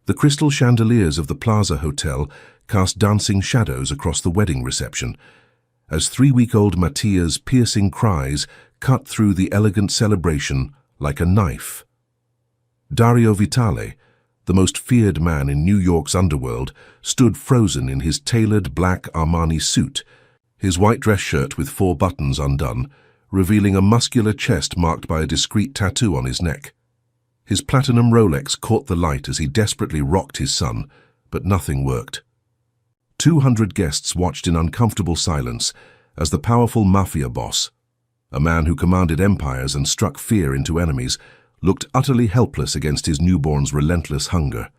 The crystal chandeliers of the Plaza Hotel cast dancing shadows across the wedding reception, as 3-week-old Mattia's piercing cries cut through the elegant celebration like a knife. Dario Vitale, the most feared man in New York's underworld, stood frozen in his tailored black Armani suit, his white dress shirt with 4 buttons undone, revealing a muscular chest marked by a discreet tattoo on his neck. His platinum Rolex caught the light as he desperately rocked his son, but nothing worked. 200 guests watched in uncomfortable silence as the powerful Mafia boss, a man who commanded empires and struck fear into enemies, looked utterly helpless against his newborn's relentless hunger.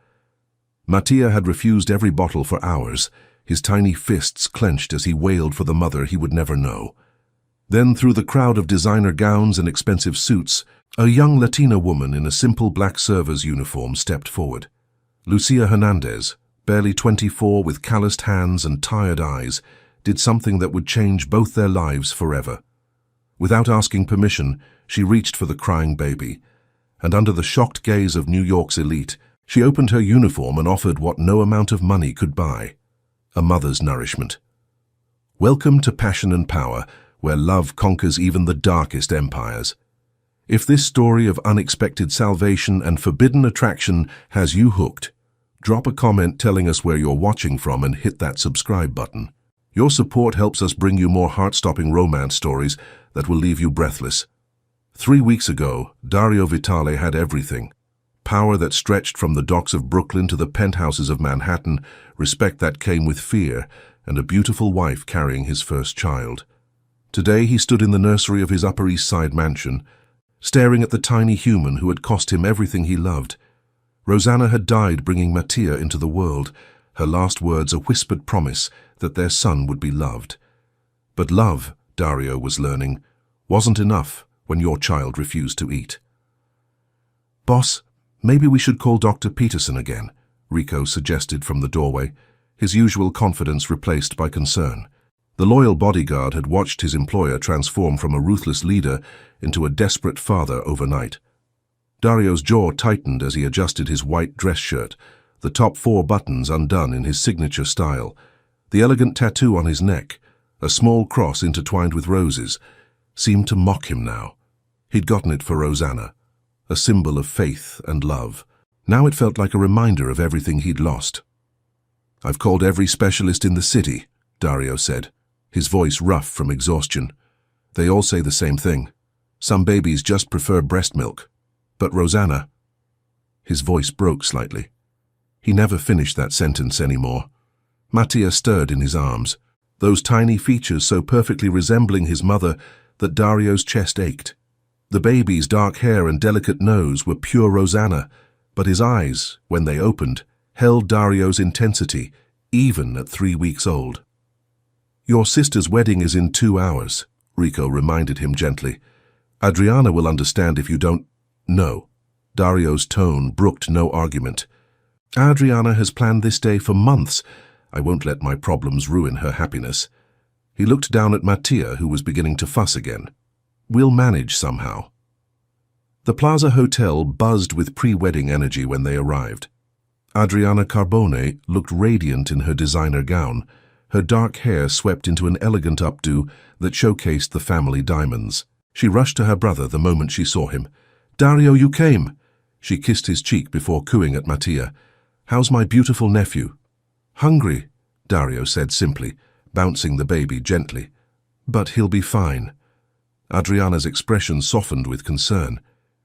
Mattia had refused every bottle for hours, his tiny fists clenched as he wailed for the mother he would never know. Then, through the crowd of designer gowns and expensive suits, a young Latina woman in a simple black server's uniform stepped forward. Lucia Hernandez, barely 24 with calloused hands and tired eyes, did something that would change both their lives forever. Without asking permission, she reached for the crying baby, and under the shocked gaze of New York's elite, she opened her uniform and offered what no amount of money could buy: a mother's nourishment. Welcome to Passion and Power, where love conquers even the darkest empires. If this story of unexpected salvation and forbidden attraction has you hooked, drop a comment telling us where you're watching from and hit that subscribe button. Your support helps us bring you more heart-stopping romance stories that will leave you breathless. 3 weeks ago, Dario Vitale had everything. Power that stretched from the docks of Brooklyn to the penthouses of Manhattan, respect that came with fear, and a beautiful wife carrying his first child. Today he stood in the nursery of his Upper East Side mansion, staring at the tiny human who had cost him everything he loved. Rosanna had died bringing Mattia into the world, her last words a whispered promise that their son would be loved. But love, Dario was learning, wasn't enough when your child refused to eat. "Boss, maybe we should call Dr. Peterson again," Rico suggested from the doorway, his usual confidence replaced by concern. The loyal bodyguard had watched his employer transform from a ruthless leader into a desperate father overnight. Dario's jaw tightened as he adjusted his white dress shirt, the top 4 buttons undone in his signature style, the elegant tattoo on his neck, a small cross intertwined with roses, seemed to mock him now. He'd gotten it for Rosanna, a symbol of faith and love. Now it felt like a reminder of everything he'd lost. "I've called every specialist in the city," Dario said, his voice rough from exhaustion. "They all say the same thing. Some babies just prefer breast milk. But Rosanna..." His voice broke slightly. He never finished that sentence anymore. Mattia stirred in his arms, those tiny features so perfectly resembling his mother that Dario's chest ached. The baby's dark hair and delicate nose were pure Rosanna, but his eyes, when they opened, held Dario's intensity, even at 3 weeks old. "Your sister's wedding is in 2 hours, Rico reminded him gently. "Adriana will understand if you don't..." "No." Dario's tone brooked no argument. "Adriana has planned this day for months. I won't let my problems ruin her happiness." He looked down at Mattia, who was beginning to fuss again. "We'll manage somehow." The Plaza Hotel buzzed with pre-wedding energy when they arrived. Adriana Carbone looked radiant in her designer gown, her dark hair swept into an elegant updo that showcased the family diamonds. She rushed to her brother the moment she saw him. "Dario, you came!" She kissed his cheek before cooing at Mattia. "How's my beautiful nephew?" "Hungry," Dario said simply, bouncing the baby gently. "But he'll be fine." Adriana's expression softened with concern.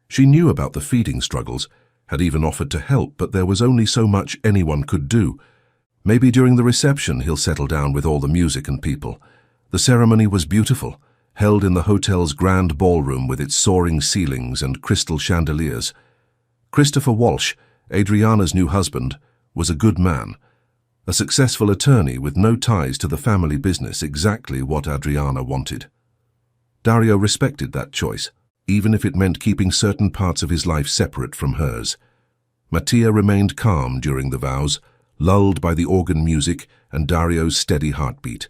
She knew about the feeding struggles, had even offered to help, but there was only so much anyone could do. Maybe during the reception he'll settle down with all the music and people. The ceremony was beautiful, held in the hotel's grand ballroom with its soaring ceilings and crystal chandeliers. Christopher Walsh, Adriana's new husband, was a good man, a successful attorney with no ties to the family business, exactly what Adriana wanted. Dario respected that choice, even if it meant keeping certain parts of his life separate from hers. Mattia remained calm during the vows, lulled by the organ music and Dario's steady heartbeat.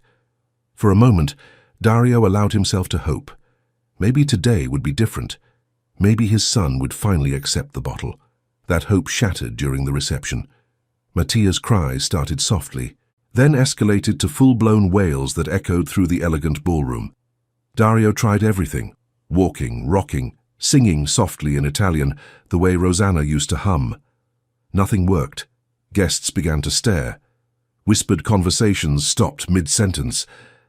For a moment, Dario allowed himself to hope. Maybe today would be different. Maybe his son would finally accept the bottle. That hope shattered during the reception. Mattia's cries started softly, then escalated to full-blown wails that echoed through the elegant ballroom. Dario tried everything: walking, rocking, singing softly in Italian, the way Rosanna used to hum. Nothing worked. Guests began to stare. Whispered conversations stopped mid-sentence,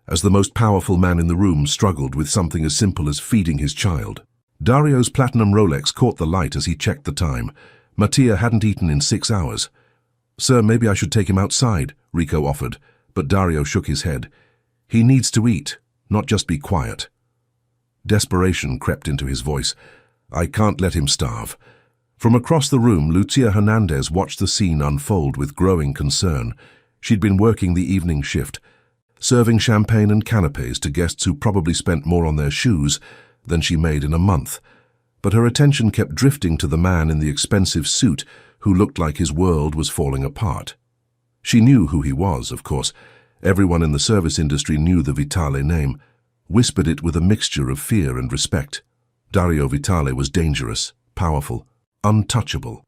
as the most powerful man in the room struggled with something as simple as feeding his child. Dario's platinum Rolex caught the light as he checked the time. Mattia hadn't eaten in 6 hours. "Sir, maybe I should take him outside," Rico offered, but Dario shook his head. "He needs to eat, not just be quiet." Desperation crept into his voice. "I can't let him starve." From across the room, Lucia Hernandez watched the scene unfold with growing concern. She'd been working the evening shift, serving champagne and canapes to guests who probably spent more on their shoes than she made in a month. But her attention kept drifting to the man in the expensive suit who looked like his world was falling apart. She knew who he was, of course. Everyone in the service industry knew the Vitale name, whispered it with a mixture of fear and respect. Dario Vitale was dangerous, powerful, untouchable.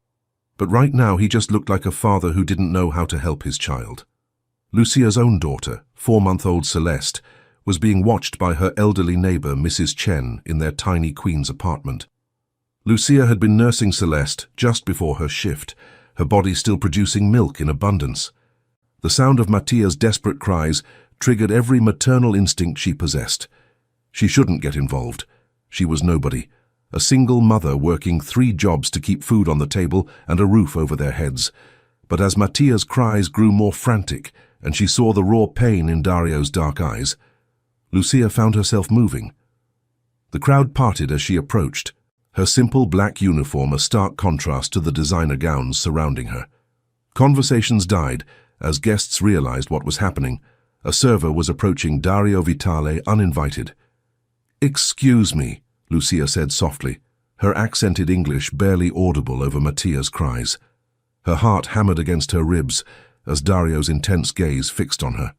But right now he just looked like a father who didn't know how to help his child. Lucia's own daughter, 4-month-old Celeste, was being watched by her elderly neighbor, Mrs. Chen, in their tiny Queen's apartment. Lucia had been nursing Celeste just before her shift, her body still producing milk in abundance. The sound of Mattia's desperate cries triggered every maternal instinct she possessed. She shouldn't get involved. She was nobody, a single mother working 3 jobs to keep food on the table and a roof over their heads. But as Mattia's cries grew more frantic and she saw the raw pain in Dario's dark eyes, Lucia found herself moving. The crowd parted as she approached, her simple black uniform a stark contrast to the designer gowns surrounding her. Conversations died as guests realized what was happening. A server was approaching Dario Vitale uninvited. "Excuse me," Lucia said softly, her accented English barely audible over Mattia's cries. Her heart hammered against her ribs as Dario's intense gaze fixed on her.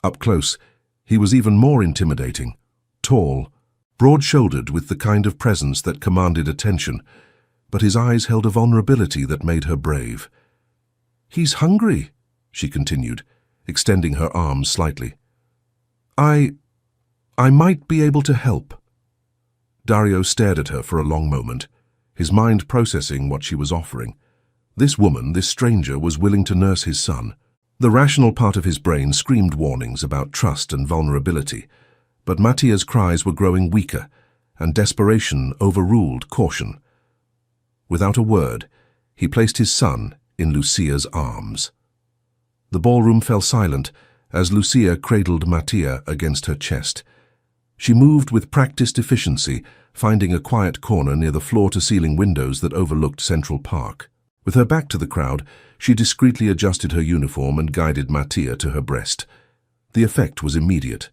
Up close, he was even more intimidating, tall, broad-shouldered with the kind of presence that commanded attention, but his eyes held a vulnerability that made her brave. "He's hungry," she continued, extending her arms slightly. I might be able to help." Dario stared at her for a long moment, his mind processing what she was offering. This woman, this stranger, was willing to nurse his son. The rational part of his brain screamed warnings about trust and vulnerability, but Mattia's cries were growing weaker, and desperation overruled caution. Without a word, he placed his son in Lucia's arms. The ballroom fell silent as Lucia cradled Mattia against her chest. She moved with practiced efficiency, finding a quiet corner near the floor-to-ceiling windows that overlooked Central Park. With her back to the crowd, she discreetly adjusted her uniform and guided Mattia to her breast. The effect was immediate.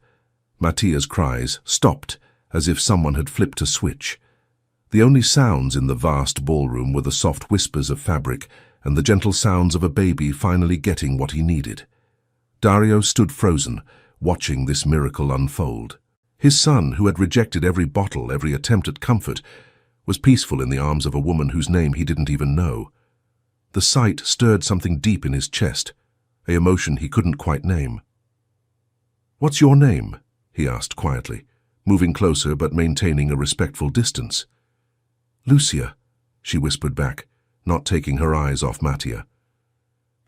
Mattia's cries stopped as if someone had flipped a switch. The only sounds in the vast ballroom were the soft whispers of fabric and the gentle sounds of a baby finally getting what he needed. Dario stood frozen, watching this miracle unfold. His son, who had rejected every bottle, every attempt at comfort, was peaceful in the arms of a woman whose name he didn't even know. The sight stirred something deep in his chest, an emotion he couldn't quite name. "What's your name?" he asked quietly, moving closer but maintaining a respectful distance. "Lucia," she whispered back, not taking her eyes off Mattia.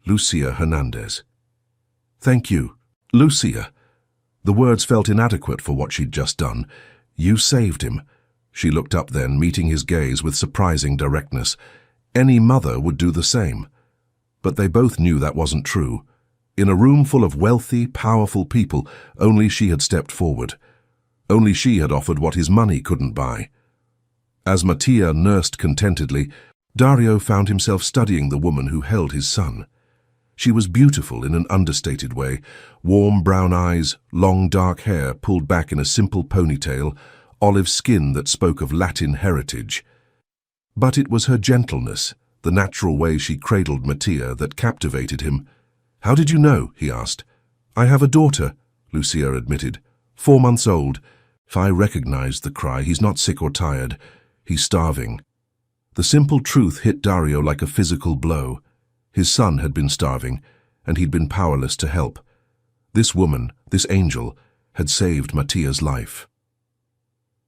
"Lucia Hernandez." "Thank you, Lucia." The words felt inadequate for what she'd just done. "You saved him." She looked up then, meeting his gaze with surprising directness. Any mother would do the same. But they both knew that wasn't true. In a room full of wealthy, powerful people, only she had stepped forward. Only she had offered what his money couldn't buy. As Mattia nursed contentedly, Dario found himself studying the woman who held his son. She was beautiful in an understated way, warm brown eyes, long dark hair pulled back in a simple ponytail, olive skin that spoke of Latin heritage. But it was her gentleness, the natural way she cradled Mattia, that captivated him. "How did you know?" he asked. "I have a daughter," Lucia admitted, 4 months old. I recognized the cry. He's not sick or tired. He's starving. The simple truth hit Dario like a physical blow. His son had been starving, and he'd been powerless to help. This woman, this angel, had saved Mattia's life.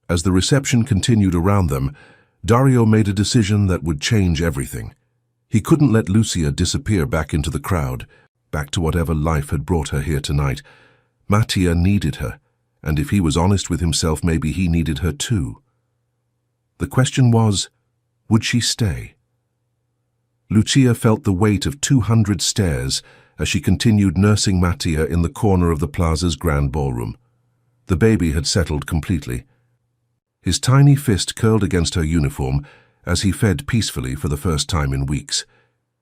As the reception continued around them, Dario made a decision that would change everything. He couldn't let Lucia disappear back into the crowd, back to whatever life had brought her here tonight. Mattia needed her, and if he was honest with himself, maybe he needed her too. The question was, would she stay? Lucia felt the weight of 200 stares as she continued nursing Mattia in the corner of the plaza's grand ballroom. The baby had settled completely. His tiny fist curled against her uniform as he fed peacefully for the first time in weeks.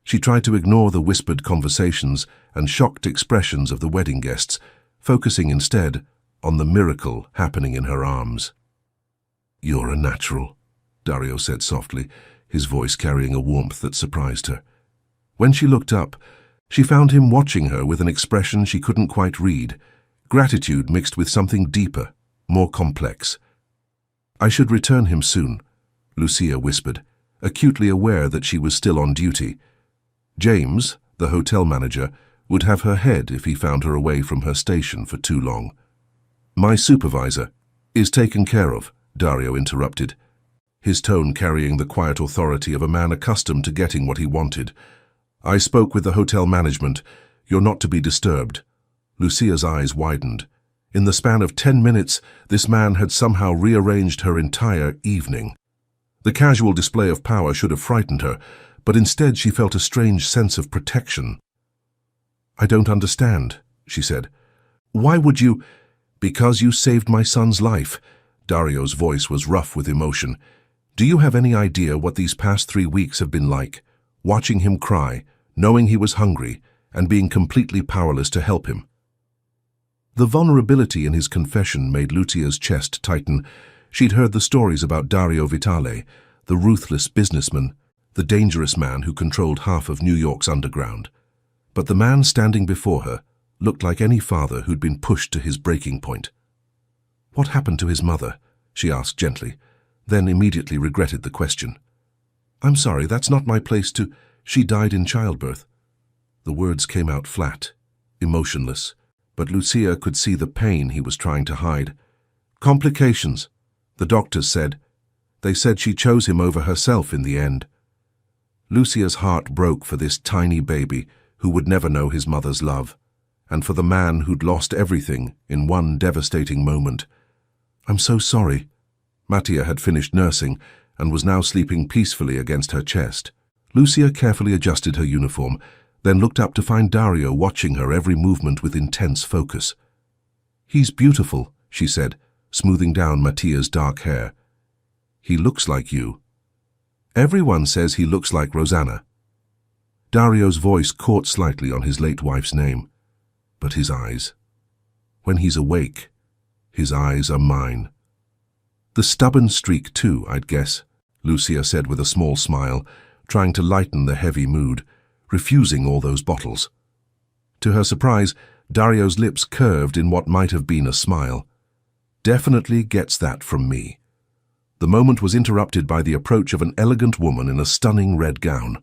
She tried to ignore the whispered conversations and shocked expressions of the wedding guests, focusing instead on the miracle happening in her arms. "You're a natural," Dario said softly, his voice carrying a warmth that surprised her. When she looked up, she found him watching her with an expression she couldn't quite read, gratitude mixed with something deeper, more complex. "I should return him soon," Lucia whispered, acutely aware that she was still on duty. James, the hotel manager, would have her head if he found her away from her station for too long. "My supervisor is taken care of," Dario interrupted, his tone carrying the quiet authority of a man accustomed to getting what he wanted. "I spoke with the hotel management. You're not to be disturbed." Lucia's eyes widened. In the span of 10 minutes, this man had somehow rearranged her entire evening. The casual display of power should have frightened her, but instead she felt a strange sense of protection. "I don't understand," she said. "Why would you—" "Because you saved my son's life." Dario's voice was rough with emotion. "Do you have any idea what these past 3 weeks have been like? Watching him cry, knowing he was hungry, and being completely powerless to help him." The vulnerability in his confession made Lucia's chest tighten. She'd heard the stories about Dario Vitale, the ruthless businessman, the dangerous man who controlled half of New York's underground. But the man standing before her looked like any father who'd been pushed to his breaking point. "What happened to his mother?" she asked gently, then immediately regretted the question. "I'm sorry, that's not my place to—" "She died in childbirth." The words came out flat, emotionless, but Lucia could see the pain he was trying to hide. "Complications, the doctors said. They said she chose him over herself in the end." Lucia's heart broke for this tiny baby who would never know his mother's love, and for the man who'd lost everything in one devastating moment. "I'm so sorry." Mattia had finished nursing and was now sleeping peacefully against her chest. Lucia carefully adjusted her uniform, then looked up to find Dario watching her every movement with intense focus. "He's beautiful," she said, smoothing down Mattia's dark hair. "He looks like you." "Everyone says he looks like Rosanna." Dario's voice caught slightly on his late wife's name. But his eyes. When he's awake, his eyes are mine. "The stubborn streak too, I'd guess," Lucia said with a small smile, trying to lighten the heavy mood, refusing all those bottles. To her surprise, Dario's lips curved in what might have been a smile. "Definitely gets that from me." The moment was interrupted by the approach of an elegant woman in a stunning red gown.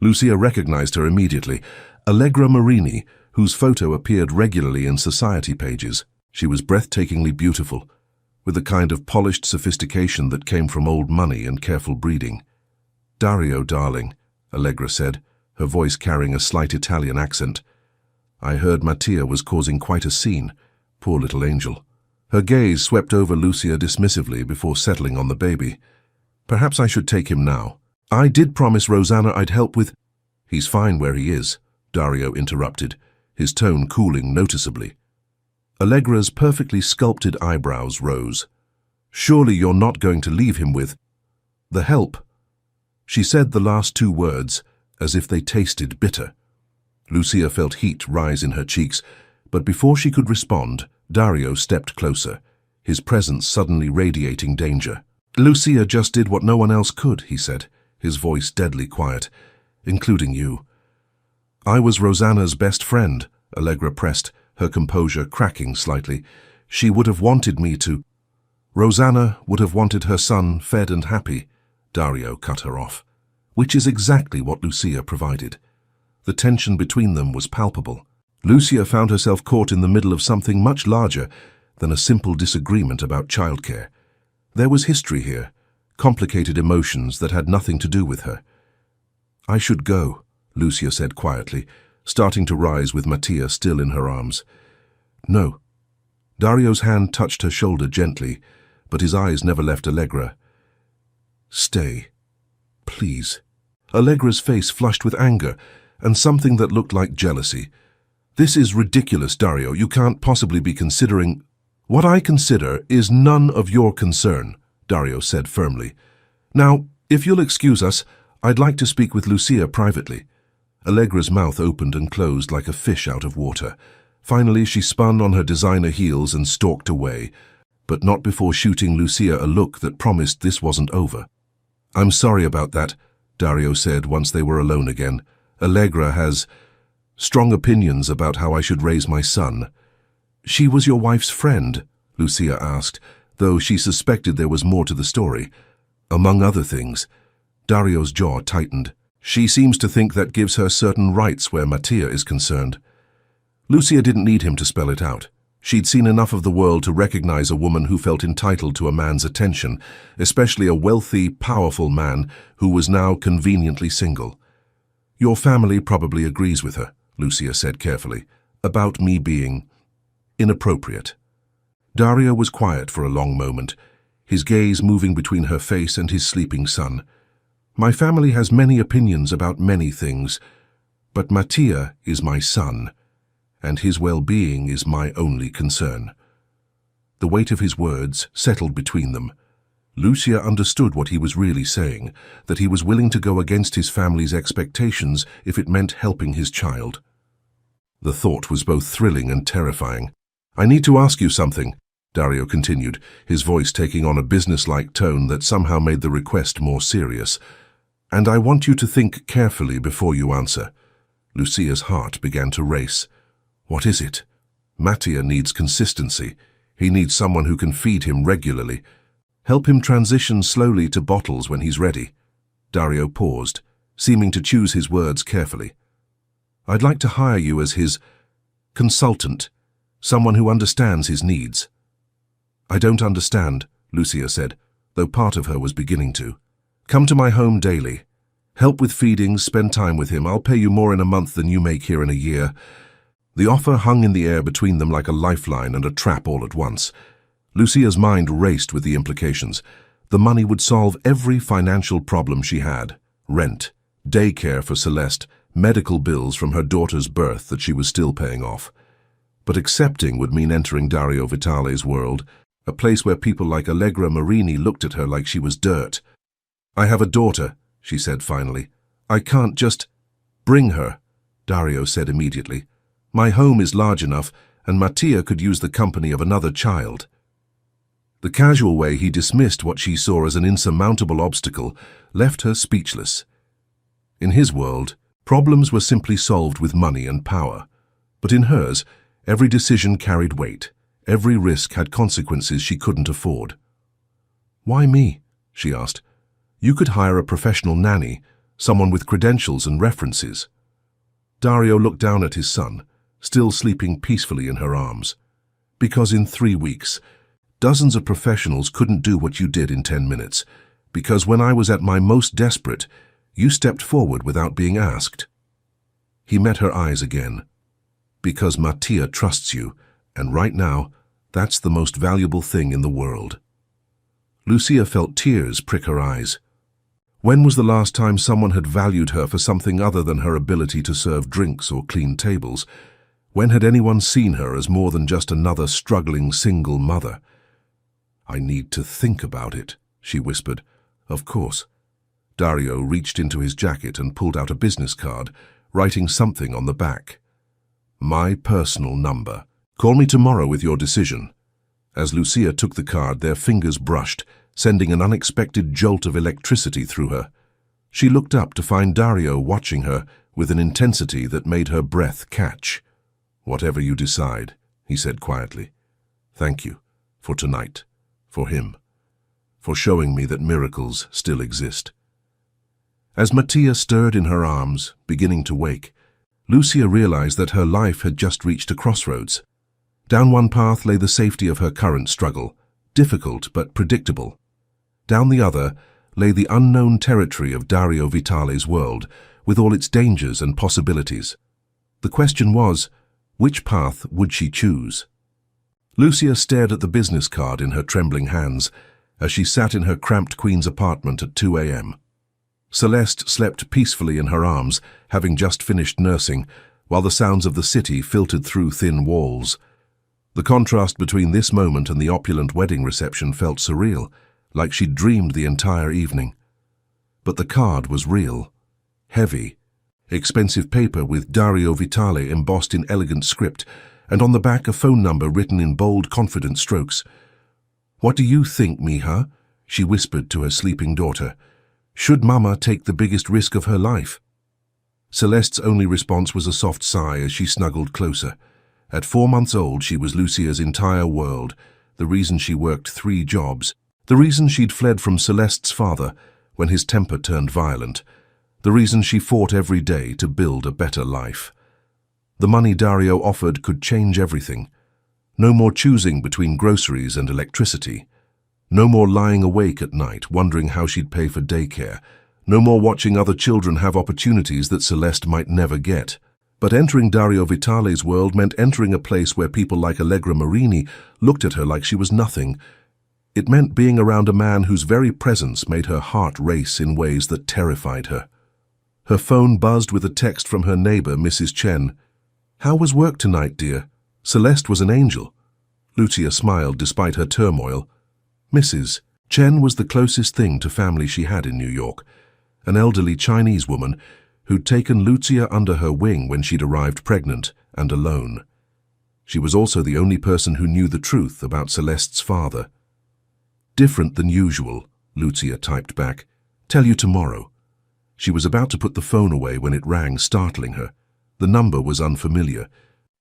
Lucia recognized her immediately, Allegra Marini, whose photo appeared regularly in society pages. She was breathtakingly beautiful, with a kind of polished sophistication that came from old money and careful breeding. "Dario, darling," Allegra said, her voice carrying a slight Italian accent. "I heard Mattia was causing quite a scene. Poor little angel." Her gaze swept over Lucia dismissively before settling on the baby. "Perhaps I should take him now. I did promise Rosanna I'd help with—" "He's fine where he is," Dario interrupted, his tone cooling noticeably. Allegra's perfectly sculpted eyebrows rose. "Surely you're not going to leave him with—" "The help." She said the last 2 words as if they tasted bitter. Lucia felt heat rise in her cheeks, but before she could respond, Dario stepped closer, his presence suddenly radiating danger. "Lucia just did what no one else could," he said, his voice deadly quiet, "including you." "I was Rosanna's best friend," Allegra pressed, her composure cracking slightly. "She would have wanted me to—" "Rosanna would have wanted her son fed and happy," Dario cut her off, "which is exactly what Lucia provided. The tension between them was palpable. Lucia found herself caught in the middle of something much larger than a simple disagreement about childcare. There was history here, complicated emotions that had nothing to do with her. "I should go," Lucia said quietly, starting to rise with Mattia still in her arms. "No." Dario's hand touched her shoulder gently, but his eyes never left Allegra. "Stay. Please." Allegra's face flushed with anger and something that looked like jealousy. "This is ridiculous, Dario. You can't possibly be considering—" "What I consider is none of your concern," Dario said firmly. "Now, if you'll excuse us, I'd like to speak with Lucia privately." Allegra's mouth opened and closed like a fish out of water. Finally, she spun on her designer heels and stalked away, but not before shooting Lucia a look that promised this wasn't over. "I'm sorry about that," Dario said once they were alone again. "Allegra has strong opinions about how I should raise my son." "She was your wife's friend?" Lucia asked, though she suspected there was more to the story. "Among other things." Dario's jaw tightened. "She seems to think that gives her certain rights where Mattia is concerned." Lucia didn't need him to spell it out. She'd seen enough of the world to recognize a woman who felt entitled to a man's attention, especially a wealthy, powerful man who was now conveniently single. "Your family probably agrees with her," Lucia said carefully, "about me being inappropriate." Dario was quiet for a long moment, his gaze moving between her face and his sleeping son. "My family has many opinions about many things, but Mattia is my son, and his well-being is my only concern." The weight of his words settled between them. Lucia understood what he was really saying, that he was willing to go against his family's expectations if it meant helping his child. The thought was both thrilling and terrifying. "I need to ask you something," Dario continued, his voice taking on a businesslike tone that somehow made the request more serious. "And I want you to think carefully before you answer." Lucia's heart began to race. "What is it?" "Mattia needs consistency. He needs someone who can feed him regularly. Help him transition slowly to bottles when he's ready." Dario paused, seeming to choose his words carefully. "I'd like to hire you as his consultant, someone who understands his needs." "I don't understand," Lucia said, though part of her was beginning to. "Come to my home daily. Help with feedings, spend time with him. I'll pay you more in a month than you make here in a year." The offer hung in the air between them like a lifeline and a trap all at once. Lucia's mind raced with the implications. The money would solve every financial problem she had: rent, daycare for Celeste, medical bills from her daughter's birth that she was still paying off. But accepting would mean entering Dario Vitale's world, a place where people like Allegra Marini looked at her like she was dirt. "I have a daughter," she said finally. "I can't just—" "Bring her," Dario said immediately. "My home is large enough, and Mattia could use the company of another child." The casual way he dismissed what she saw as an insurmountable obstacle left her speechless. In his world, problems were simply solved with money and power. But in hers, every decision carried weight. Every risk had consequences she couldn't afford. "Why me?" she asked. "You could hire a professional nanny, someone with credentials and references." Dario looked down at his son, still sleeping peacefully in her arms. "Because in 3 weeks, dozens of professionals couldn't do what you did in 10 minutes. Because when I was at my most desperate, you stepped forward without being asked." He met her eyes again. "Because Mattia trusts you, and right now, that's the most valuable thing in the world." Lucia felt tears prick her eyes. When was the last time someone had valued her for something other than her ability to serve drinks or clean tables? When had anyone seen her as more than just another struggling single mother? "I need to think about it," she whispered. "Of course." Dario reached into his jacket and pulled out a business card, writing something on the back. "My personal number. Call me tomorrow with your decision." As Lucia took the card, their fingers brushed, sending an unexpected jolt of electricity through her. She looked up to find Dario watching her with an intensity that made her breath catch. "Whatever you decide," he said quietly. "Thank you. For tonight. For him. For showing me that miracles still exist." As Mattia stirred in her arms, beginning to wake, Lucia realized that her life had just reached a crossroads. Down one path lay the safety of her current struggle, difficult but predictable. Down the other lay the unknown territory of Dario Vitale's world, with all its dangers and possibilities. The question was, which path would she choose? Lucia stared at the business card in her trembling hands as she sat in her cramped Queen's apartment at 2 a.m. Celeste slept peacefully in her arms, having just finished nursing, while the sounds of the city filtered through thin walls. The contrast between this moment and the opulent wedding reception felt surreal, like she'd dreamed the entire evening. But the card was real, heavy, expensive paper with Dario Vitale embossed in elegant script, and on the back a phone number written in bold, confident strokes. "What do you think, Mija?" she whispered to her sleeping daughter. "Should Mama take the biggest risk of her life?" Celeste's only response was a soft sigh as she snuggled closer. At 4 months old, she was Lucia's entire world, the reason she worked 3 jobs, the reason she'd fled from Celeste's father when his temper turned violent, the reason she fought every day to build a better life. The money Dario offered could change everything. No more choosing between groceries and electricity. No more lying awake at night wondering how she'd pay for daycare. No more watching other children have opportunities that Celeste might never get. But entering Dario Vitale's world meant entering a place where people like Allegra Marini looked at her like she was nothing. It meant being around a man whose very presence made her heart race in ways that terrified her. Her phone buzzed with a text from her neighbor, Mrs. Chen. "How was work tonight, dear? Celeste was an angel." Lucia smiled despite her turmoil. Mrs. Chen was the closest thing to family she had in New York, an elderly Chinese woman who'd taken Lucia under her wing when she'd arrived pregnant and alone. She was also the only person who knew the truth about Celeste's father. "Different than usual," Lucia typed back. "Tell you tomorrow." She was about to put the phone away when it rang, startling her. The number was unfamiliar,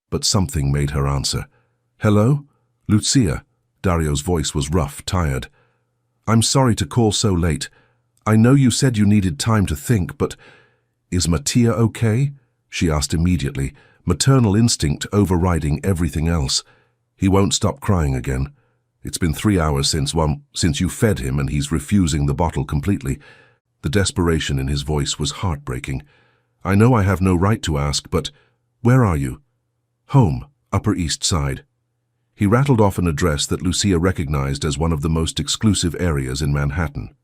but something made her answer. "Hello? Lucia?" Dario's voice was rough, tired. "I'm sorry to call so late. I know you said you needed time to think, but is Mattia okay?" she asked immediately, maternal instinct overriding everything else. "He won't stop crying again. It's been 3 hours since you fed him and he's refusing the bottle completely." The desperation in his voice was heartbreaking. "I know I have no right to ask, but where are you?" "Home, Upper East Side." He rattled off an address that Lucia recognized as one of the most exclusive areas in Manhattan.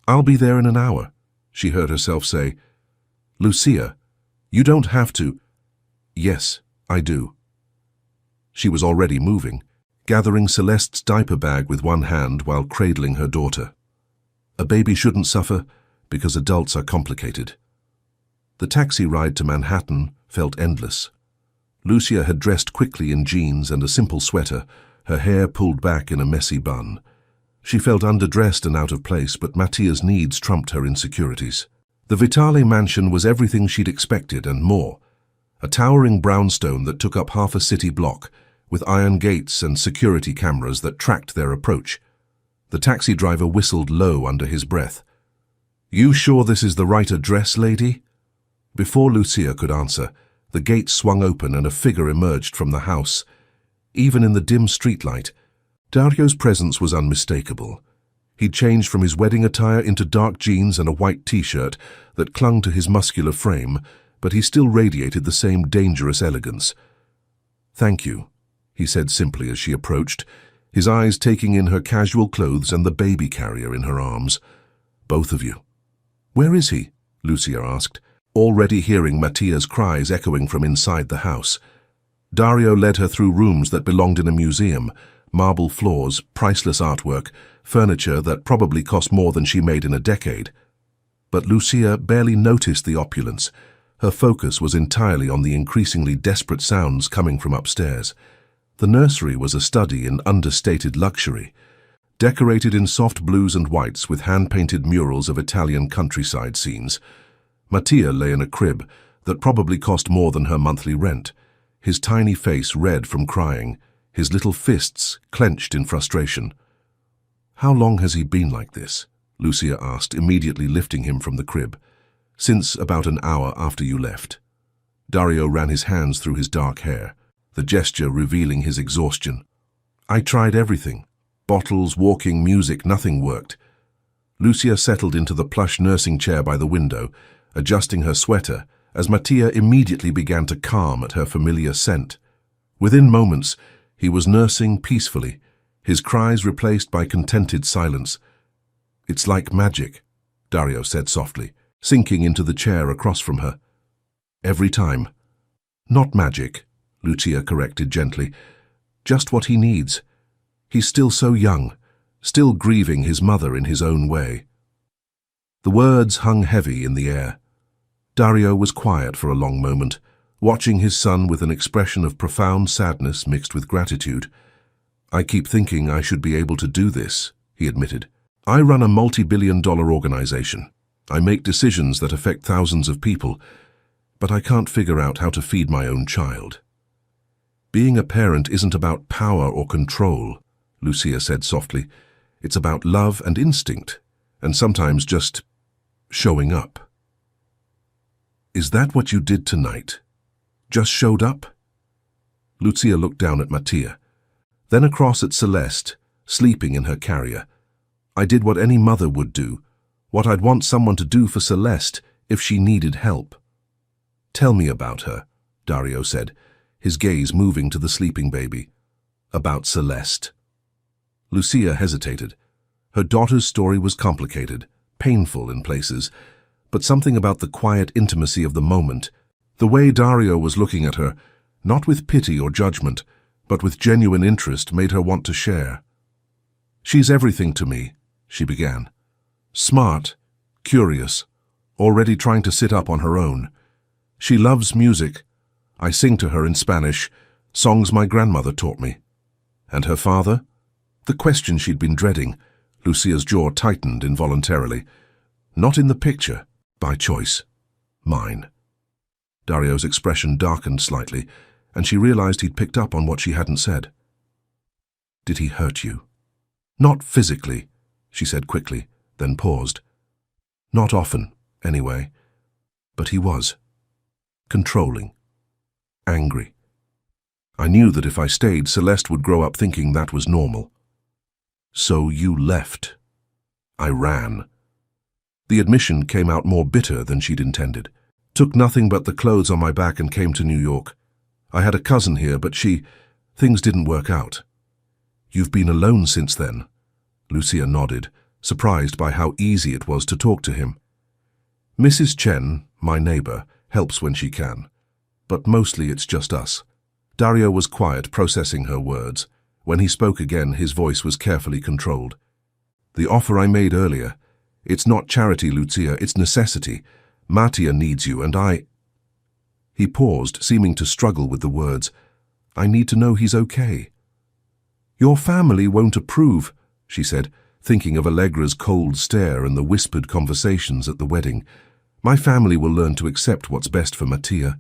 "I'll be there in an hour," she heard herself say. "Lucia, you don't have to." "Yes, I do." She was already moving, gathering Celeste's diaper bag with one hand while cradling her daughter. A baby shouldn't suffer because adults are complicated. The taxi ride to Manhattan felt endless. Lucia had dressed quickly in jeans and a simple sweater, her hair pulled back in a messy bun. She felt underdressed and out of place, but Mattia's needs trumped her insecurities. The Vitale mansion was everything she'd expected and more. A towering brownstone that took up half a city block, with iron gates and security cameras that tracked their approach. The taxi driver whistled low under his breath. "You sure this is the right address, lady?" Before Lucia could answer, the gate swung open and a figure emerged from the house. Even in the dim streetlight, Dario's presence was unmistakable. He'd changed from his wedding attire into dark jeans and a white t-shirt that clung to his muscular frame, but he still radiated the same dangerous elegance. "Thank you," he said simply as she approached, his eyes taking in her casual clothes and the baby carrier in her arms. "Both of you." "Where is he?" Lucia asked, already hearing Mattia's cries echoing from inside the house. Dario led her through rooms that belonged in a museum, marble floors, priceless artwork, furniture that probably cost more than she made in a decade. But Lucia barely noticed the opulence. Her focus was entirely on the increasingly desperate sounds coming from upstairs. The nursery was a study in understated luxury, decorated in soft blues and whites with hand-painted murals of Italian countryside scenes. Mattia lay in a crib that probably cost more than her monthly rent, his tiny face red from crying, his little fists clenched in frustration. "How long has he been like this?" Lucia asked, immediately lifting him from the crib. "Since about an hour after you left." Dario ran his hands through his dark hair, the gesture revealing his exhaustion. I tried everything. Bottles, walking, music, nothing worked. Lucia settled into the plush nursing chair by the window, adjusting her sweater, as Mattia immediately began to calm at her familiar scent. Within moments, he was nursing peacefully, his cries replaced by contented silence. It's like magic, Dario said softly, sinking into the chair across from her. Every time. Not magic, Lucia corrected gently. Just what he needs. He's still so young, still grieving his mother in his own way. The words hung heavy in the air. Dario was quiet for a long moment, watching his son with an expression of profound sadness mixed with gratitude. I keep thinking I should be able to do this, he admitted. I run a multi-billion-dollar organization. I make decisions that affect thousands of people, but I can't figure out how to feed my own child. Being a parent isn't about power or control, Lucia said softly. It's about love and instinct, and sometimes just showing up. Is that what you did tonight? Just showed up? Lucia looked down at Mattia, then across at Celeste, sleeping in her carrier. I did what any mother would do, what I'd want someone to do for Celeste if she needed help. Tell me about her, Dario said, his gaze moving to the sleeping baby. About Celeste. Lucia hesitated. Her daughter's story was complicated, painful in places, but something about the quiet intimacy of the moment, the way Dario was looking at her, not with pity or judgment, but with genuine interest, made her want to share. She's everything to me, she began. Smart, curious, already trying to sit up on her own. She loves music. I sing to her in Spanish, songs my grandmother taught me. And her father? The question she'd been dreading. Lucia's jaw tightened involuntarily. Not in the picture, by choice. Mine. Dario's expression darkened slightly, and she realized he'd picked up on what she hadn't said. Did he hurt you? Not physically, she said quickly, then paused. Not often, anyway. But he was. Controlling. Angry. I knew that if I stayed, Celeste would grow up thinking that was normal. So you left. I ran. The admission came out more bitter than she'd intended. Took nothing but the clothes on my back and came to New York. I had a cousin here, but things didn't work out. You've been alone since then. Lucia nodded, surprised by how easy it was to talk to him. Mrs. Chen, my neighbor, helps when she can, but mostly it's just us. Dario was quiet, processing her words. When he spoke again, his voice was carefully controlled. The offer I made earlier, it's not charity, Lucia, it's necessity. Mattia needs you, and I... He paused, seeming to struggle with the words. I need to know he's okay. Your family won't approve, she said, thinking of Allegra's cold stare and the whispered conversations at the wedding. My family will learn to accept what's best for Mattia.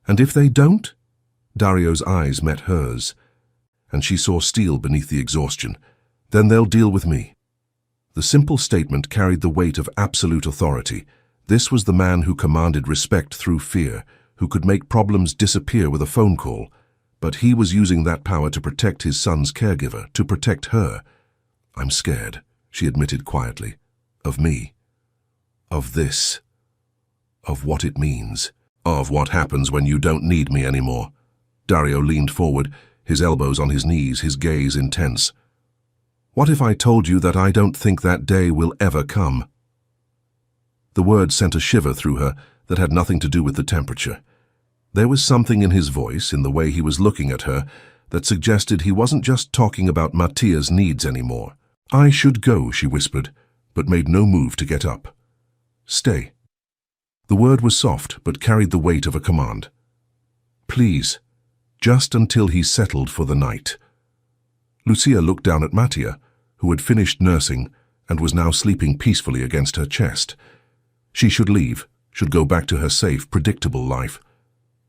And if they don't? Dario's eyes met hers, and she saw steel beneath the exhaustion. Then they'll deal with me. The simple statement carried the weight of absolute authority. This was the man who commanded respect through fear, who could make problems disappear with a phone call. But he was using that power to protect his son's caregiver, to protect her. I'm scared, she admitted quietly. Of me. Of this. Of what it means. Of what happens when you don't need me anymore. Dario leaned forward, his elbows on his knees, his gaze intense. What if I told you that I don't think that day will ever come? The words sent a shiver through her that had nothing to do with the temperature. There was something in his voice, in the way he was looking at her, that suggested he wasn't just talking about Mattia's needs anymore. I should go, she whispered, but made no move to get up. Stay. The word was soft, but carried the weight of a command. Please, just until he's settled for the night. Lucia looked down at Mattia, who had finished nursing and was now sleeping peacefully against her chest. She should leave, should go back to her safe, predictable life.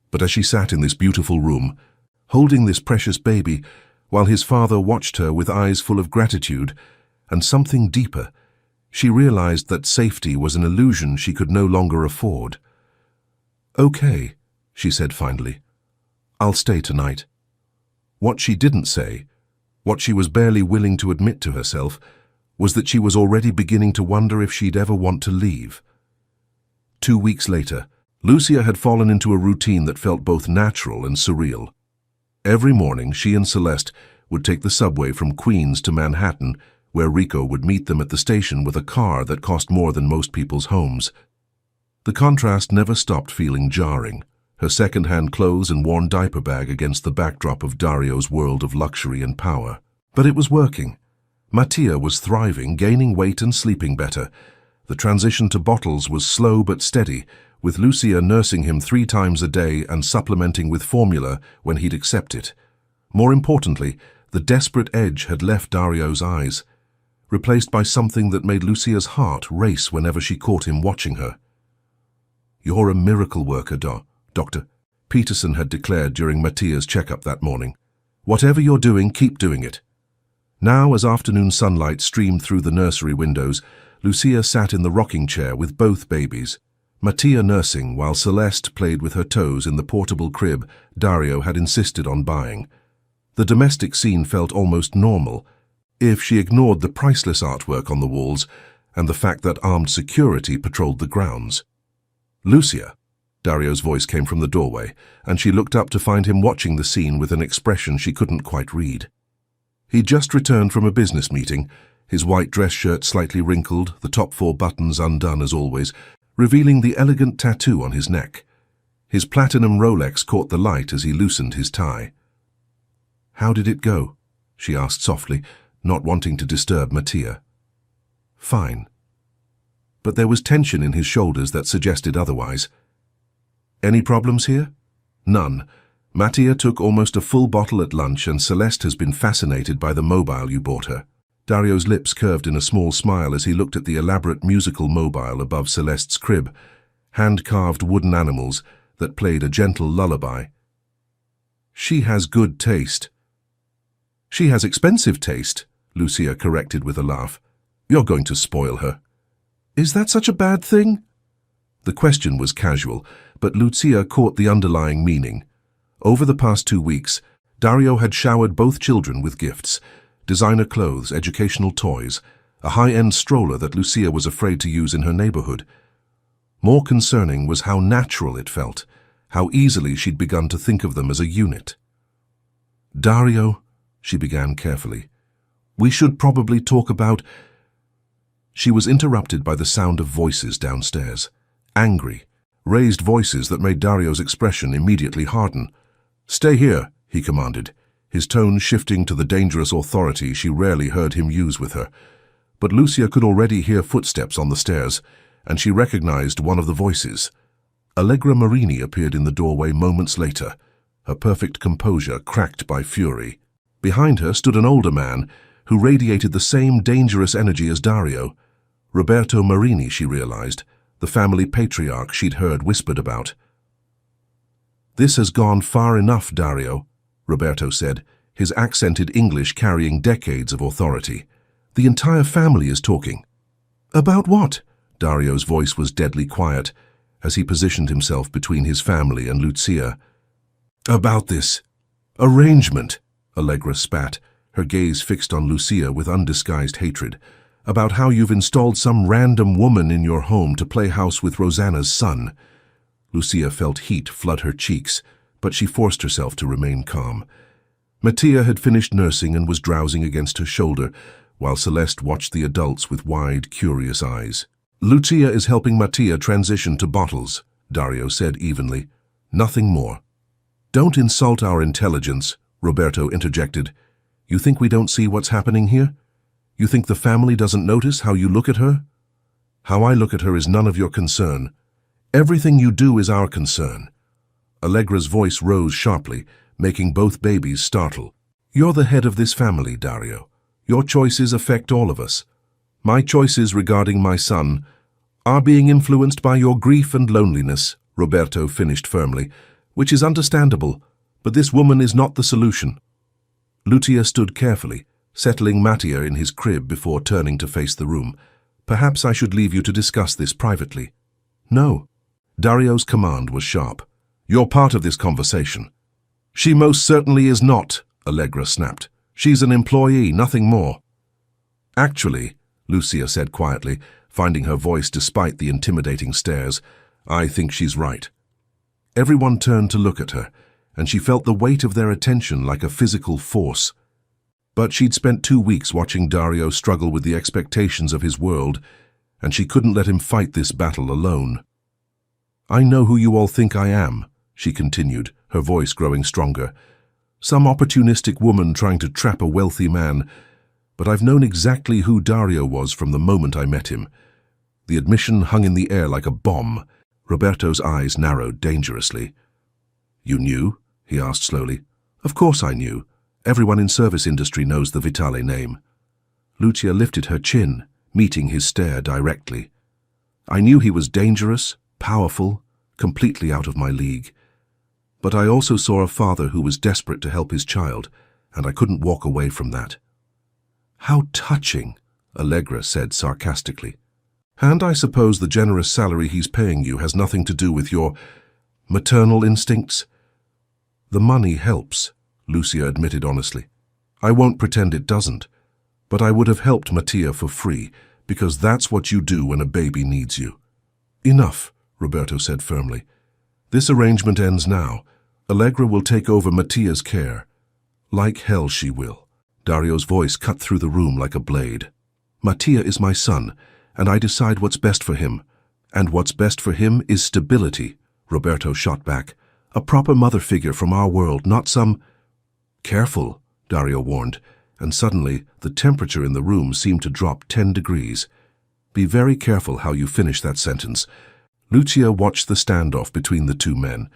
But as she sat in this beautiful room, holding this precious baby, while his father watched her with eyes full of gratitude and something deeper, she realized that safety was an illusion she could no longer afford. Okay, she said finally. "I'll stay tonight." What she didn't say, what she was barely willing to admit to herself, was that she was already beginning to wonder if she'd ever want to leave. 2 weeks later, Lucia had fallen into a routine that felt both natural and surreal. Every morning, she and Celeste would take the subway from Queens to Manhattan, where Rico would meet them at the station with a car that cost more than most people's homes. The contrast never stopped feeling jarring, her second-hand clothes and worn diaper bag against the backdrop of Dario's world of luxury and power. But it was working. Mattia was thriving, gaining weight and sleeping better. The transition to bottles was slow but steady, with Lucia nursing him 3 times a day and supplementing with formula when he'd accept it. More importantly, the desperate edge had left Dario's eyes, replaced by something that made Lucia's heart race whenever she caught him watching her. "You're a miracle worker, Doctor," Peterson had declared during Mattia's checkup that morning. "Whatever you're doing, keep doing it." Now, as afternoon sunlight streamed through the nursery windows, Lucia sat in the rocking chair with both babies, Mattia nursing while Celeste played with her toes in the portable crib Dario had insisted on buying. The domestic scene felt almost normal, if she ignored the priceless artwork on the walls and the fact that armed security patrolled the grounds. "Lucia," Dario's voice came from the doorway, and she looked up to find him watching the scene with an expression she couldn't quite read. He'd just returned from a business meeting, his white dress shirt slightly wrinkled, the top 4 buttons undone as always, revealing the elegant tattoo on his neck. His platinum Rolex caught the light as he loosened his tie. "How did it go?" she asked softly, not wanting to disturb Mattia. "Fine." But there was tension in his shoulders that suggested otherwise. "Any problems here?" "None. Mattia took almost a full bottle at lunch and Celeste has been fascinated by the mobile you bought her." Dario's lips curved in a small smile as he looked at the elaborate musical mobile above Celeste's crib, hand-carved wooden animals that played a gentle lullaby. "She has good taste." "She has expensive taste," Lucia corrected with a laugh. "You're going to spoil her." "Is that such a bad thing?" The question was casual, but Lucia caught the underlying meaning. Over the past 2 weeks, Dario had showered both children with gifts: designer clothes, educational toys, a high-end stroller that Lucia was afraid to use in her neighborhood. More concerning was how natural it felt, how easily she'd begun to think of them as a unit. "Dario," she began carefully, "we should probably talk about—" She was interrupted by the sound of voices downstairs. Angry, raised voices that made Dario's expression immediately harden. "Stay here," he commanded, his tone shifting to the dangerous authority she rarely heard him use with her. But Lucia could already hear footsteps on the stairs, and she recognized one of the voices. Allegra Marini appeared in the doorway moments later, her perfect composure cracked by fury. Behind her stood an older man who radiated the same dangerous energy as Dario. Roberto Marini, she realized, the family patriarch she'd heard whispered about. "This has gone far enough, Dario," Roberto said, his accented English carrying decades of authority. "The entire family is talking." "About what?" Dario's voice was deadly quiet as he positioned himself between his family and Lucia. "About this arrangement," Allegra spat, her gaze fixed on Lucia with undisguised hatred. "About how you've installed some random woman in your home to play house with Rosanna's son." Lucia felt heat flood her cheeks, but she forced herself to remain calm. Mattia had finished nursing and was drowsing against her shoulder, while Celeste watched the adults with wide, curious eyes. "Lucia is helping Mattia transition to bottles," Dario said evenly. "Nothing more." "Don't insult our intelligence," Roberto interjected. "You think we don't see what's happening here? You think the family doesn't notice how you look at her?" "How I look at her is none of your concern. Everything you do is our concern." Allegra's voice rose sharply, making both babies startle. "You're the head of this family, Dario. Your choices affect all of us. My choices regarding my son are being influenced by your grief and loneliness," Roberto finished firmly, "which is understandable, but this woman is not the solution." Lucia stood carefully, settling Mattia in his crib before turning to face the room. "Perhaps I should leave you to discuss this privately." "No." Dario's command was sharp. You're part of this conversation. She most certainly is not, Allegra snapped. She's an employee, nothing more. Actually, Lucia said quietly, finding her voice despite the intimidating stares, I think she's right. Everyone turned to look at her, and she felt the weight of their attention like a physical force. But she'd spent 2 weeks watching Dario struggle with the expectations of his world, and she couldn't let him fight this battle alone. I know who you all think I am, she continued, her voice growing stronger. Some opportunistic woman trying to trap a wealthy man, but I've known exactly who Dario was from the moment I met him. The admission hung in the air like a bomb. Roberto's eyes narrowed dangerously. You knew? He asked slowly. Of course I knew. Everyone in service industry knows the Vitale name. Lucia lifted her chin, meeting his stare directly. I knew he was dangerous, powerful, completely out of my league. But I also saw a father who was desperate to help his child, and I couldn't walk away from that. How touching, Allegra said sarcastically. And I suppose the generous salary he's paying you has nothing to do with your maternal instincts? The money helps, Lucia admitted honestly. I won't pretend it doesn't, but I would have helped Mattia for free, because that's what you do when a baby needs you. Enough, Roberto said firmly. This arrangement ends now. Allegra will take over Mattia's care. Like hell she will. Dario's voice cut through the room like a blade. Mattia is my son, and I decide what's best for him. And what's best for him is stability, Roberto shot back. A proper mother figure from our world, not some... Careful, Dario warned, and suddenly the temperature in the room seemed to drop 10 degrees. Be very careful how you finish that sentence. Lucia watched the standoff between the two men,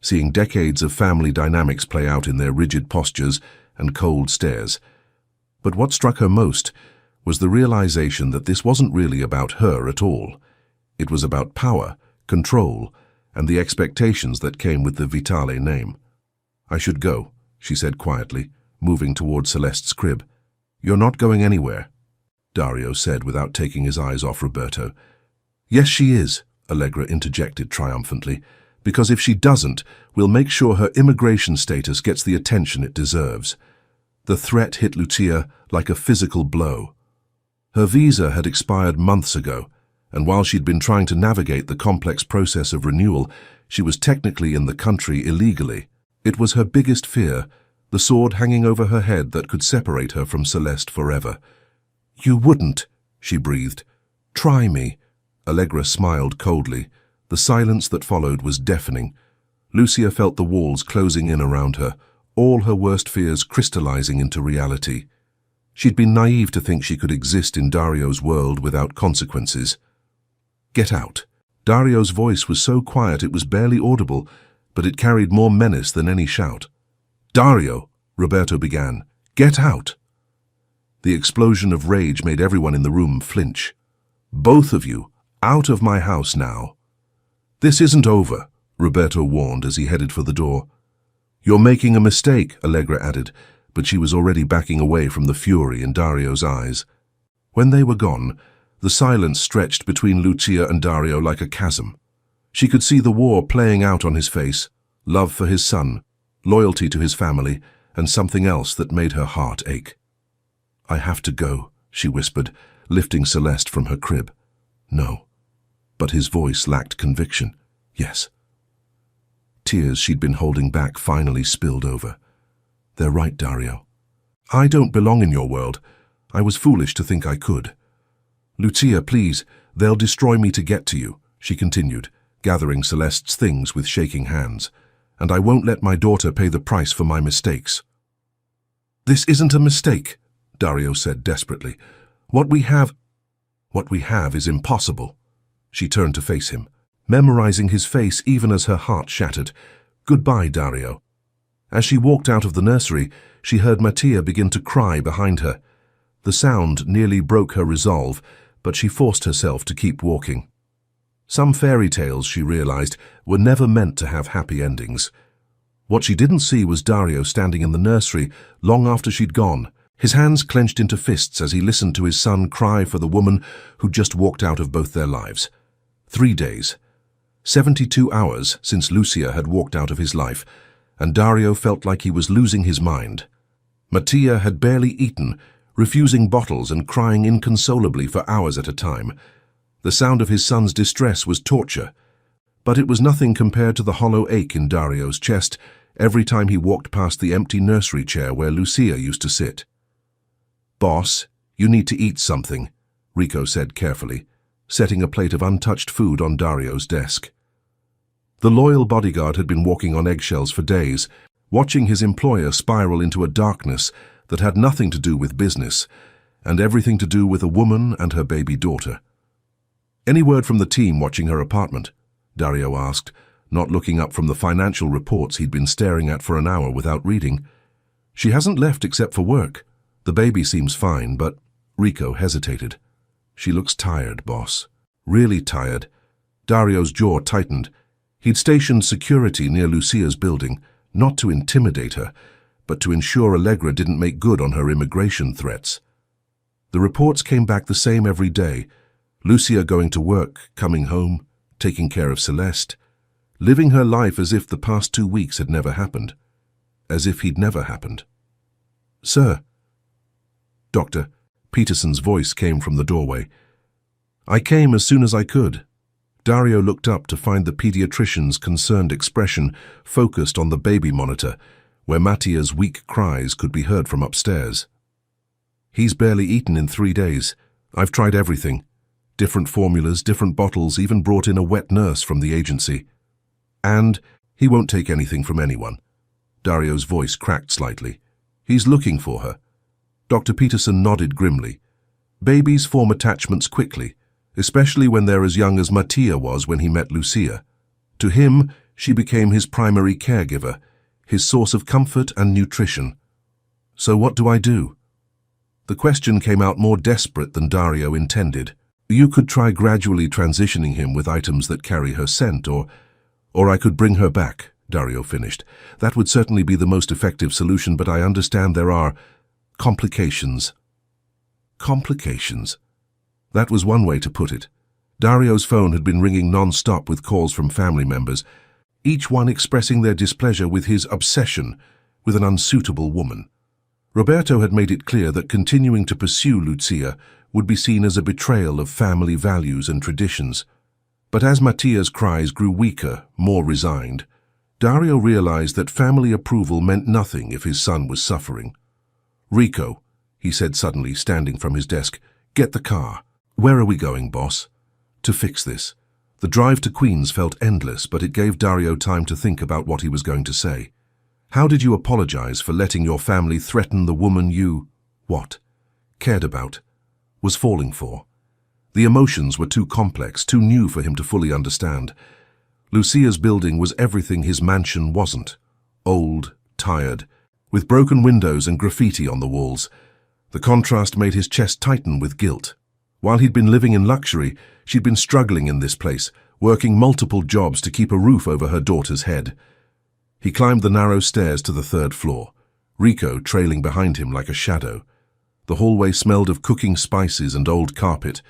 seeing decades of family dynamics play out in their rigid postures and cold stares. But what struck her most was the realization that this wasn't really about her at all. It was about power, control, and the expectations that came with the Vitale name. I should go, she said quietly, moving toward Celeste's crib. You're not going anywhere, Dario said without taking his eyes off Roberto. Yes, she is, Allegra interjected triumphantly, because if she doesn't, we'll make sure her immigration status gets the attention it deserves. The threat hit Lucia like a physical blow. Her visa had expired months ago, and while she'd been trying to navigate the complex process of renewal, she was technically in the country illegally. It was her biggest fear, the sword hanging over her head that could separate her from Celeste forever. You wouldn't, she breathed. Try me. Allegra smiled coldly. The silence that followed was deafening. Lucia felt the walls closing in around her, all her worst fears crystallizing into reality. She'd been naive to think she could exist in Dario's world without consequences. Get out. Dario's voice was so quiet it was barely audible, but it carried more menace than any shout. Dario, Roberto began. Get out. The explosion of rage made everyone in the room flinch. Both of you, out of my house now. This isn't over, Roberto warned as he headed for the door. You're making a mistake, Allegra added, but she was already backing away from the fury in Dario's eyes. When they were gone, the silence stretched between Lucia and Dario like a chasm. She could see the war playing out on his face, love for his son, loyalty to his family, and something else that made her heart ache. I have to go, she whispered, lifting Celeste from her crib. No. But his voice lacked conviction. Yes. Tears she'd been holding back finally spilled over. They're right, Dario. I don't belong in your world. I was foolish to think I could. Lucia, please, they'll destroy me to get to you, she continued, gathering Celeste's things with shaking hands. And I won't let my daughter pay the price for my mistakes. This isn't a mistake, Dario said desperately. What we have is impossible. She turned to face him, memorizing his face even as her heart shattered. Goodbye, Dario. As she walked out of the nursery, she heard Mattia begin to cry behind her. The sound nearly broke her resolve, but she forced herself to keep walking. Some fairy tales, she realized, were never meant to have happy endings. What she didn't see was Dario standing in the nursery long after she'd gone, his hands clenched into fists as he listened to his son cry for the woman who'd just walked out of both their lives. 3 days. 72 hours since Lucia had walked out of his life, and Dario felt like he was losing his mind. Mattia had barely eaten, refusing bottles and crying inconsolably for hours at a time. The sound of his son's distress was torture, but it was nothing compared to the hollow ache in Dario's chest every time he walked past the empty nursery chair where Lucia used to sit. "Boss, you need to eat something," Rico said carefully, setting a plate of untouched food on Dario's desk. The loyal bodyguard had been walking on eggshells for days, watching his employer spiral into a darkness that had nothing to do with business and everything to do with a woman and her baby daughter. "Any word from the team watching her apartment?" Dario asked, not looking up from the financial reports he'd been staring at for an hour without reading. "She hasn't left except for work. The baby seems fine, but—" Rico hesitated. "She looks tired, boss. Really tired." Dario's jaw tightened. He'd stationed security near Lucia's building, not to intimidate her, but to ensure Allegra didn't make good on her immigration threats. The reports came back the same every day. Lucia going to work, coming home, taking care of Celeste, living her life as if the past 2 weeks had never happened. As if he'd never happened. "Sir." Dr. Peterson's voice came from the doorway. "I came as soon as I could." Dario looked up to find the pediatrician's concerned expression focused on the baby monitor, where Mattia's weak cries could be heard from upstairs. "He's barely eaten in 3 days. I've tried everything. Different formulas, different bottles, even brought in a wet nurse from the agency. And he won't take anything from anyone." Dario's voice cracked slightly. "He's looking for her." Dr. Peterson nodded grimly. "Babies form attachments quickly, especially when they're as young as Mattia was when he met Lucia. To him, she became his primary caregiver, his source of comfort and nutrition. So what do I do?" The question came out more desperate than Dario intended. "You could try gradually transitioning him with items that carry her scent, or I could bring her back," Dario finished. "That would certainly be the most effective solution, but I understand there are complications." Complications? That was one way to put it. Dario's phone had been ringing non-stop with calls from family members, each one expressing their displeasure with his obsession with an unsuitable woman. Roberto had made it clear that continuing to pursue Lucia would be seen as a betrayal of family values and traditions. But as Mattia's cries grew weaker, more resigned, Dario realized that family approval meant nothing if his son was suffering. "Rico," he said suddenly, standing from his desk, "get the car." "Where are we going, boss?" "To fix this." The drive to Queens felt endless, but it gave Dario time to think about what he was going to say. "How did you apologize for letting your family threaten the woman you, cared about, was falling for?" The emotions were too complex, too new for him to fully understand. Lucia's building was everything his mansion wasn't. Old, tired, with broken windows and graffiti on the walls. The contrast made his chest tighten with guilt. While he'd been living in luxury, she'd been struggling in this place, working multiple jobs to keep a roof over her daughter's head. He climbed the narrow stairs to the 3rd floor, Rico trailing behind him like a shadow. The hallway smelled of cooking spices and old carpet,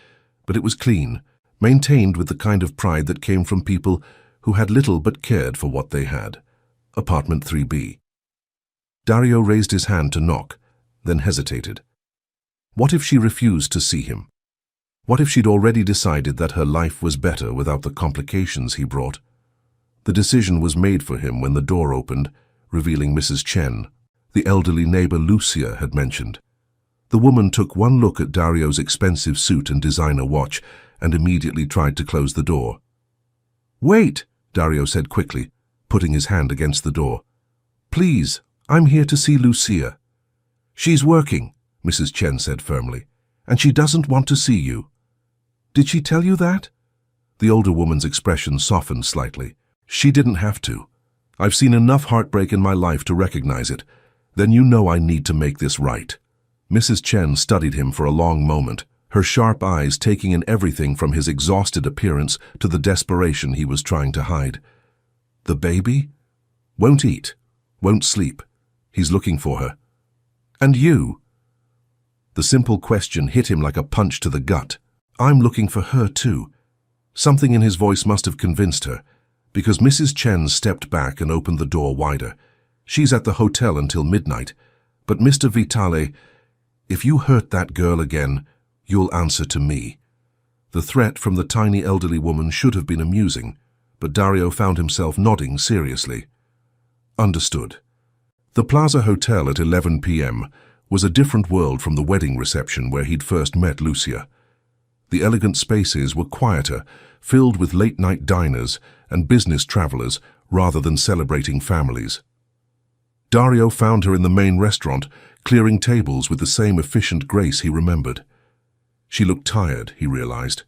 but it was clean, maintained with the kind of pride that came from people who had little but cared for what they had. Apartment 3B. Dario raised his hand to knock, then hesitated. What if she refused to see him? What if she'd already decided that her life was better without the complications he brought? The decision was made for him when the door opened, revealing Mrs. Chen, the elderly neighbor Lucia had mentioned. The woman took one look at Dario's expensive suit and designer watch and immediately tried to close the door. "Wait," Dario said quickly, putting his hand against the door. "Please, I'm here to see Lucia." "She's working," Mrs. Chen said firmly, "and she doesn't want to see you." "Did she tell you that?" The older woman's expression softened slightly. "She didn't have to. I've seen enough heartbreak in my life to recognize it. Then you know I need to make this right." Mrs. Chen studied him for a long moment, her sharp eyes taking in everything from his exhausted appearance to the desperation he was trying to hide. "The baby? Won't eat, won't sleep. He's looking for her. And you?" The simple question hit him like a punch to the gut. "I'm looking for her too. Something in his voice must have convinced her, because Mrs. Chen stepped back and opened the door wider. "She's at the hotel until midnight. But Mr. Vitale, if you hurt that girl again, you'll answer to me." The threat from the tiny elderly woman should have been amusing, but Dario found himself nodding seriously. Understood. The Plaza Hotel at 11 p.m. was a different world from the wedding reception where he'd first met Lucia. The elegant spaces were quieter, filled with late-night diners and business travelers rather than celebrating families. Dario found her in the main restaurant, clearing tables with the same efficient grace he remembered. She looked tired, he realized.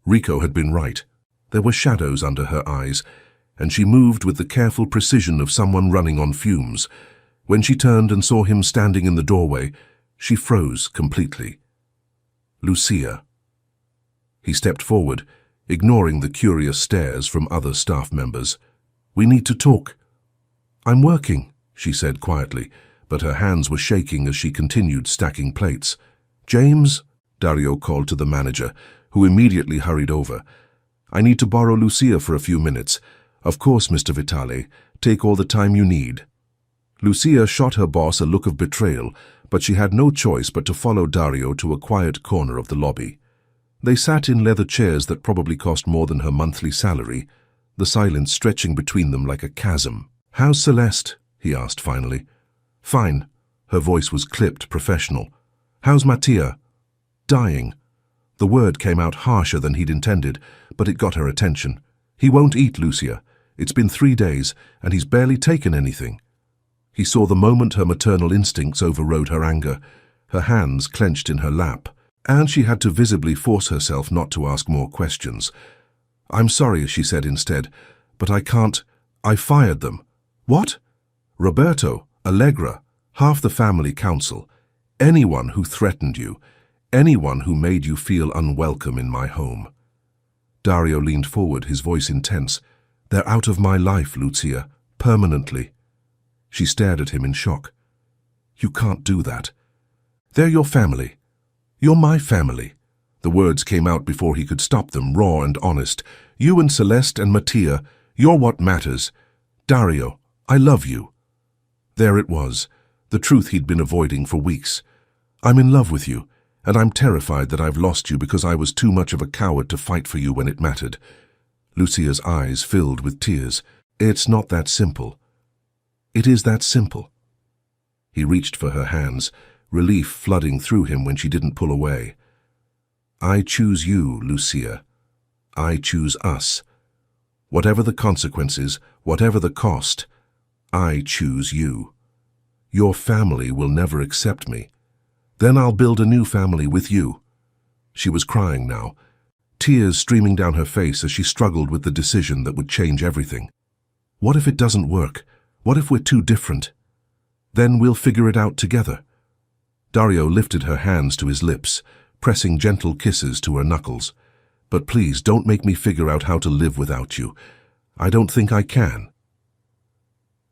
Rico had been right. There were shadows under her eyes, and she moved with the careful precision of someone running on fumes. When she turned and saw him standing in the doorway, she froze completely. "Lucia." He stepped forward, ignoring the curious stares from other staff members. "We need to talk." "I'm working," she said quietly, but her hands were shaking as she continued stacking plates. "James," Dario called to the manager, who immediately hurried over. "I need to borrow Lucia for a few minutes." "Of course, Mr. Vitale. Take all the time you need." Lucia shot her boss a look of betrayal, but she had no choice but to follow Dario to a quiet corner of the lobby. They sat in leather chairs that probably cost more than her monthly salary, the silence stretching between them like a chasm. "How's Celeste?" he asked finally. "Fine." Her voice was clipped, professional. "How's Mattia?" "Dying." The word came out harsher than he'd intended, but it got her attention. "He won't eat, Lucia. It's been 3 days, and he's barely taken anything." He saw the moment her maternal instincts overrode her anger. Her hands clenched in her lap, and she had to visibly force herself not to ask more questions. "I'm sorry," she said instead, "but I can't. I fired them." "What?" "Roberto, Allegra, half the family council. Anyone who threatened you. Anyone who made you feel unwelcome in my home." Dario leaned forward, his voice intense. "They're out of my life, Lucia, permanently." She stared at him in shock. "You can't do that. They're your family. You're my family." The words came out before he could stop them, raw and honest. "You and Celeste and Mattia, you're what matters. Dario, I love you." There it was, the truth he'd been avoiding for weeks. "I'm in love with you, and I'm terrified that I've lost you because I was too much of a coward to fight for you when it mattered." Lucia's eyes filled with tears. "It's not that simple." "It is that simple." He reached for her hands, relief flooding through him when she didn't pull away. "I choose you, Lucia. I choose us. Whatever the consequences, whatever the cost, I choose you. Your family will never accept me. Then I'll build a new family with you." She was crying now, tears streaming down her face as she struggled with the decision that would change everything. "What if it doesn't work? What if we're too different? Then we'll figure it out together." Dario lifted her hands to his lips, pressing gentle kisses to her knuckles. "But please don't make me figure out how to live without you. I don't think I can."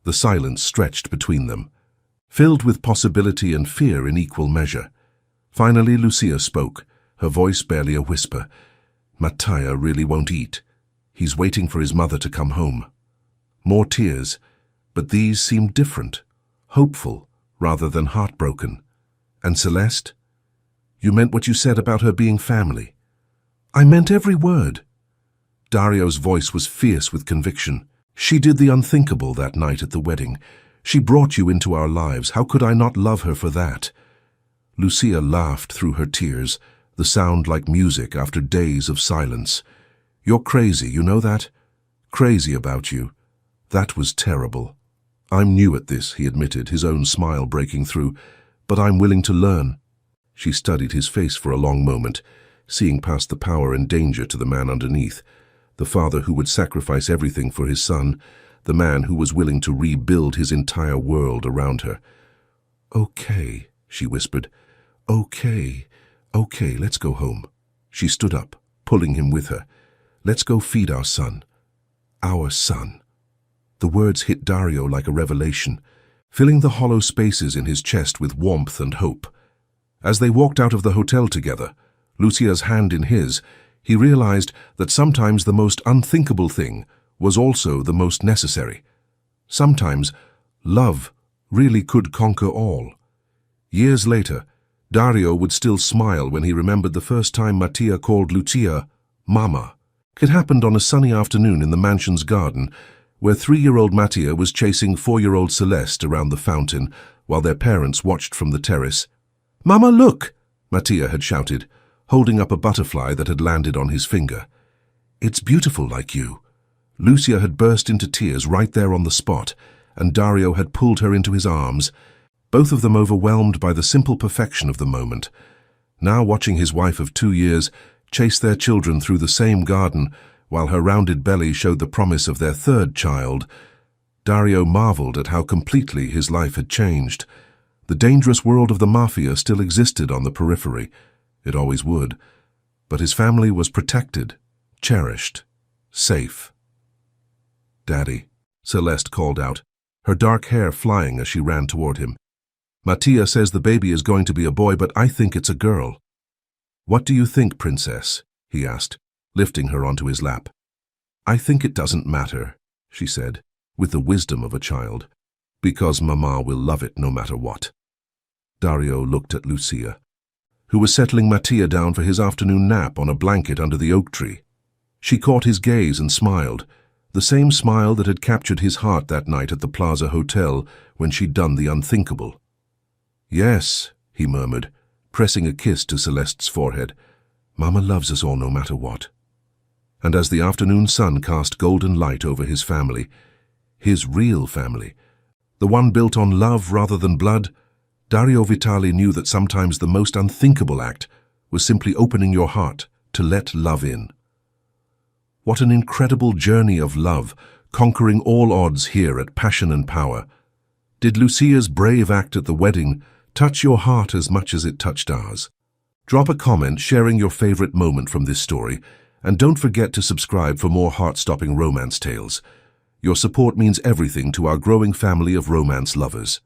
The silence stretched between them, filled with possibility and fear in equal measure. Finally, Lucia spoke, her voice barely a whisper. "Mattia really won't eat. He's waiting for his mother to come home." More tears, but these seemed different, hopeful rather than heartbroken. "And Celeste? You meant what you said about her being family." "I meant every word." Dario's voice was fierce with conviction. "She did the unthinkable that night at the wedding. She brought you into our lives. How could I not love her for that?" Lucia laughed through her tears, the sound like music after days of silence. "You're crazy, you know that? Crazy about you. That was terrible." "I'm new at this," he admitted, his own smile breaking through, "but I'm willing to learn." She studied his face for a long moment, seeing past the power and danger to the man underneath, the father who would sacrifice everything for his son, the man who was willing to rebuild his entire world around her. "Okay," she whispered. "Okay, okay, let's go home." She stood up, pulling him with her. "Let's go feed our son. Our son." The words hit Dario like a revelation, filling the hollow spaces in his chest with warmth and hope. As they walked out of the hotel together, Lucia's hand in his, He realized that sometimes the most unthinkable thing was also the most necessary. Sometimes love really could conquer all. Years later, Dario would still smile when he remembered the first time Mattia called Lucia Mama. It happened on a sunny afternoon in the mansion's garden, where 3-year-old Mattia was chasing 4-year-old Celeste around the fountain while their parents watched from the terrace. "Mama, look!" Mattia had shouted, holding up a butterfly that had landed on his finger. "It's beautiful like you." Lucia had burst into tears right there on the spot, and Dario had pulled her into his arms, both of them overwhelmed by the simple perfection of the moment. Now watching his wife of 2 years chase their children through the same garden while her rounded belly showed the promise of their third child, Dario marveled at how completely his life had changed. The dangerous world of the Mafia still existed on the periphery. It always would. But his family was protected, cherished, safe. "Daddy," Celeste called out, her dark hair flying as she ran toward him. "Mattia says the baby is going to be a boy, but I think it's a girl." "What do you think, princess?" he asked, lifting her onto his lap. "I think it doesn't matter," she said, with the wisdom of a child, "because Mama will love it no matter what." Dario looked at Lucia, who was settling Mattia down for his afternoon nap on a blanket under the oak tree. She caught his gaze and smiled, the same smile that had captured his heart that night at the Plaza Hotel when she'd done the unthinkable. "Yes," he murmured, pressing a kiss to Celeste's forehead. "Mama loves us all no matter what." And as the afternoon sun cast golden light over his family, his real family, the one built on love rather than blood, Dario Vitali knew that sometimes the most unthinkable act was simply opening your heart to let love in. What an incredible journey of love, conquering all odds here at Passion and Power. Did Lucia's brave act at the wedding touch your heart as much as it touched ours? Drop a comment sharing your favorite moment from this story, and don't forget to subscribe for more heart-stopping romance tales. Your support means everything to our growing family of romance lovers.